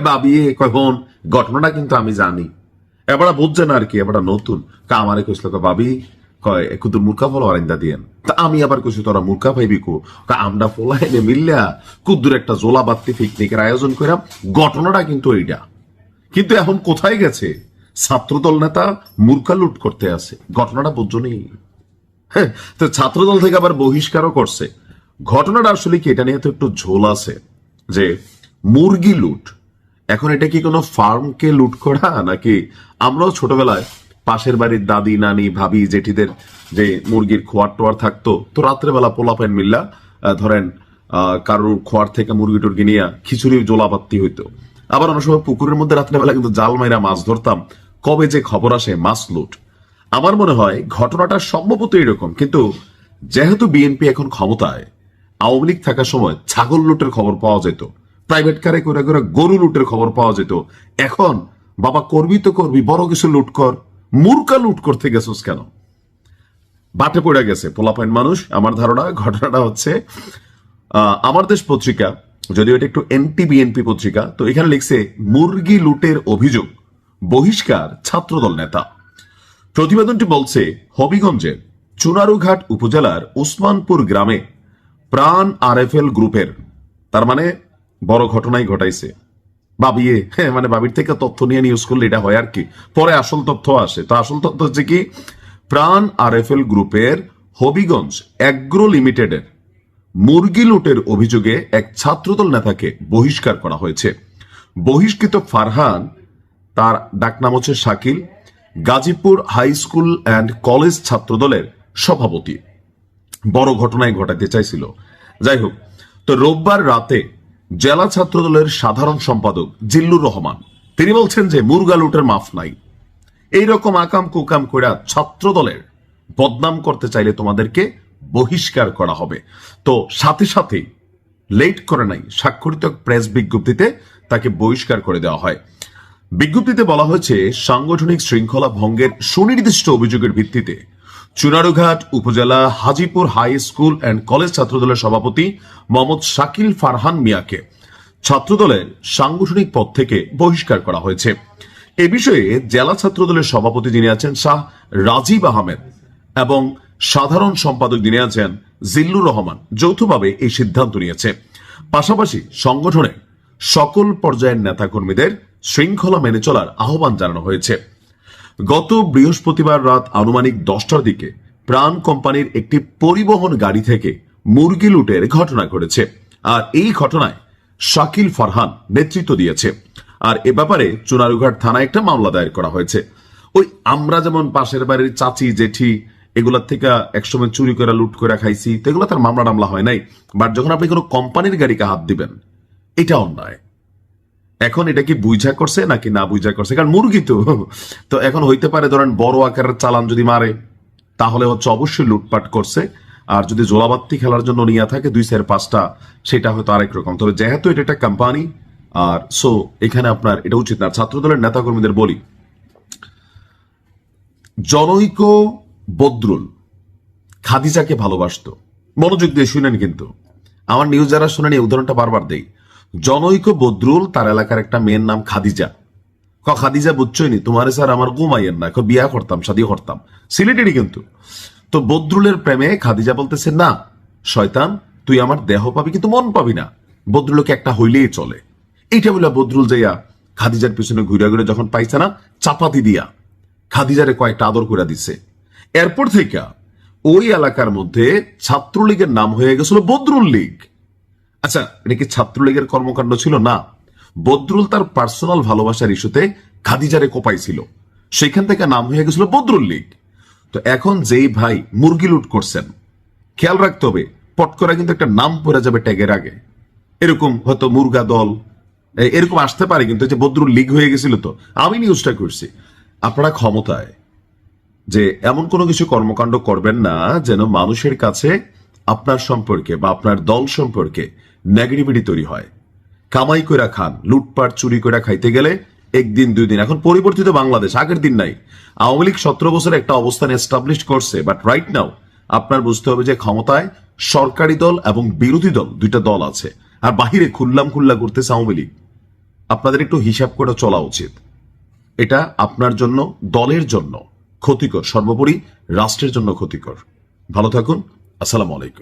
ভাবিয়ে কখন ঘটনাটা কিন্তু আমি জানি, এবারা বুঝছে না আর কি, এবারা নতুন আমারে কইছিল ভাবি কয় কুতুর মূর্খা ফলো আরেন্দা দিয়েন। তা আমি আবার কইছি তোরা মূর্খা পাইবি কো, আমরা ফলাইনে মিললা কুদ্দুর একটা জোলা বাত্তি পিকনিকের আয়োজন করাম। ঘটনাটা কিন্তু এইটা, কিন্তু এখন কোথায় গেছে ছাত্রদল নেতা মূর্খা লুট করতে আছে, ঘটনাটা বুঝছো নি? হ্যাঁ, তো ছাত্রদল থেকে আবার বহিষ্কারও করছে। ঘটনাটা আসলে কি, এটা নিয়ে তো একটু ঝোল আছে যে মুরগি লুট, এখন এটা কি কোনো ফার্মকে লুট করা নাকি আমরাও ছোটবেলায় পাশের বাড়ির দাদি নানি ভাবি জেঠিদের যে মুরগির খোয়ার টোয়ার থাকতো, তো রাত্রেবেলা পোলাপাইন মিল্লা ধরেন কারোর খোয়ার থেকে মুরগি টুরগি নিয়ে খিচুড়ি জোলাপাত্তি হইতো। আবার অনেক সময় পুকুরের মধ্যে রাত্রেবেলা কিন্তু জাল মাইরা মাছ ধরতাম, কবে যে খবর আসে মাছ লুট। আমার মনে হয় ঘটনাটা সম্ভবত এরকম, কিন্তু যেহেতু বিএনপি এখন ক্ষমতায়, আওয়ামী লীগ থাকার সময় ছাগল লুটের খবর পাওয়া যেত, প্রাইভেট কারে করে করে গরু লুটের খবর পাওয়া যেত। এখন বাবা করবি তো করবি, বড় কিছু লুট কর, মূর্খা লুট করতে গেছিস কেন? বাটে পড়ে গেছে পোলাপাইন মানুষ। আমার ধারণা ঘটনাটা হচ্ছে আমার দেশ পত্রিকা, যদিও এটা একটু এনটি বিএনপি পত্রিকা, তো এখানে লিখছে মুরগি লুটের অভিযোগ, বহিষ্কার ছাত্রদল নেতা। প্রতিবেদনটি বলছে হবিগঞ্জের চুনারুঘাট উপজেলার ওসমানপুর গ্রামে প্রাণ আরএফএল গ্রুপের, তার মানে বড় ঘটনাই ঘটাইছে। ভাবিয়ে হ্যাঁ, মানে ভাবির থেকে তথ্য নিয়ে নিউজ করলে এটা হয় আর কি, পরে আসল তথ্য আসে। তো আসল তথ্য হচ্ছে কি, প্রাণ আরএফএল গ্রুপের হবিগঞ্জ অ্যাগ্রো লিমিটেডের মুরগি লুটের অভিযোগে এক ছাত্রদল নেতাকে বহিষ্কার করা হয়েছে। বহিষ্কৃত ফারহান, তার ডাকনাম হচ্ছে Shakil, Gazipur high school and college ছাত্রদলের সভাপতি। বড় ঘটনায় ঘটাতে চাইছিল। যাই হোক, তো রোববার রাতে জেলা ছাত্রদলের সাধারণ সম্পাদক জিল্লুর রহমান তিনি বলছেন যে মুরগা লুটের মাফ নাই, এইরকম আকাম কুকাম করে ছাত্রদলের বদনাম করতে চাইলে তোমাদেরকে বহিষ্কার করা হবে। তো সাথে সাথে লেট করে নাই, স্বাক্ষরিত প্রেস বিজ্ঞপ্তিতে তাকে বহিষ্কার করে দেওয়া হয়। বিজ্ঞপ্তিতে বলা হয়েছে সাংগঠনিক শৃঙ্খলা ভঙ্গের সুনির্দিষ্ট অভিযোগের ভিত্তিতে চুনারুঘাট উপজেলা Hajipur high school and college ছাত্রদলের সভাপতি মোহাম্মদ শাকিল ফারহান মিয়াকে ছাত্রদলের সাংগঠনিক পদ থেকে বহিষ্কার করা হয়েছে। এ বিষয়ে জেলা ছাত্রদলের সভাপতি যিনি আছেন শাহ রাজীব আহমেদ এবং সাধারণ সম্পাদক যিনি আছেন জিল্লুর রহমান যৌথভাবে এই সিদ্ধান্ত নিয়েছে। পাশাপাশি সংগঠনে সকল পর্যায়ের নেতাকর্মীদের শৃঙ্খলা মেনে চলার আহ্বান জানানো হয়েছে। গত বৃহস্পতিবার রাত আনুমানিক 10টার দিকে প্রাণ কোম্পানির একটি পরিবহন গাড়ি থেকে মুরগি লুটের ঘটনা ঘটেছে, আর এই ঘটনায় শাকিল ফারহান নেতৃত্ব দিয়েছে। আর এ ব্যাপারে চুনারুঘাট থানায় একটা মামলা দায়ের করা হয়েছে। ওই আমরা যেমন পাশের বাড়ির চাচি জেঠি এগুলার থেকে একসময় চুরি করে লুট করে খাইছি, তো এগুলো তার মামলা টামলা হয় নাই। বাট যখন আপনি কোনো কোম্পানির গাড়িকে হাত দিবেন, এটা অন্যায়। এখন এটা কি বুঝা করছে নাকি না বুঝা করছে, কারণ মুরগি তো এখন হইতে পারে ধরেন বড় আকারের চালান যদি মারে তাহলে হচ্ছে অবশ্যই লুটপাট করছে, আর যদি জোলাবাত্তি খেলার জন্য নিয়ে থাকে 2-4-5টা, সেটা হয়তো আরেক রকম। তবে যেহেতু এটা একটা কোম্পানি, আর সো এখানে আপনার এটা উচিত না। ছাত্রদলের নেতাকর্মীদের বলি, জনৈক বদরুল খাদিজাকে ভালোবাসতো, মনোযোগ দিয়ে শুনেন কিন্তু, আমার নিউজ যারা শুনেন এই উদাহরণটা বারবার দেই। জনৈক বদরুল, তার এলাকার একটা মেয়ের নাম খাদিজা। খাদিজা বুঝছই নি তোমার স্যার আমার ঘুমাইয়ের না, বিয়া করতাম শাদি করতাম, সিলেটেরই কিন্তু। তো বদরুলের প্রেমে খাদিজা বলতেছে না শয়তান, তুই আমার দেহ পাবি কিন্তু মন পাবি না, বদরুলকে একটা হইলেই চলে। এইটা বলে বদরুল যাইয়া খাদিজার পিছনে ঘুরে ঘুরে যখন পাইছে না, চাপাতি দিয়া খাদিজারে কয়েকটা আদর করে দিছে। এরপর থেকে ওই এলাকার মধ্যে ছাত্রলীগের নাম হয়ে গেছিল বদরুল লীগ। আচ্ছা, এটা কি ছাত্রলীগের কর্মকাণ্ড ছিল? না, বদরুল তার পার্সোনাল ভালোবাসার ইস্যুতে খাদিজারে কোপাইছিল, সেখান থেকে নাম হয়ে গেছিল বদরুল লীগ। তো এখন যেই ভাই মুরগি লুট করছেন, খেয়াল রাখতে হবে পট করে কিন্তু একটা নাম পড়ে যাবে ট্যাগের আগে, এরকম হয়তো মুরগা দল এরকম আসতে পারে, কিন্তু যে বদরুল লীগ হয়ে গেছিল। তো আমি নিউজটা করছি, আপনারা ক্ষমতায় যে এমন কোনো কিছু কর্মকাণ্ড করবেন না যেন মানুষের কাছে আপনার সম্পর্কে বা আপনার দল সম্পর্কে নেগেটিভিটি তৈরি হয়। কামাই করে খান, লুটপাট চুরি করে খাইতে গেলে একদিন 2 দিন। এখন পরিবর্তিত বাংলাদেশ, আগের দিন নাই। আওয়ামী লীগ 17 বছর একটা অবস্থান এস্টাবলিশ করছে, বাট রাইট নাও আপনার বুঝতে হবে যে ক্ষমতায় সরকারি দল এবং বিরোধী দল, দুইটা দল আছে, আর বাহিরে খুল্লাম খুল্লা করতেছে আওয়ামী লীগ। আপনাদের একটু হিসাব করে চলা উচিত। এটা আপনার জন্য, দলের জন্য ক্ষতিকর, সর্বোপরি রাষ্ট্রের জন্য ক্ষতিকর। ভালো থাকুন। আসসালামু আলাইকুম।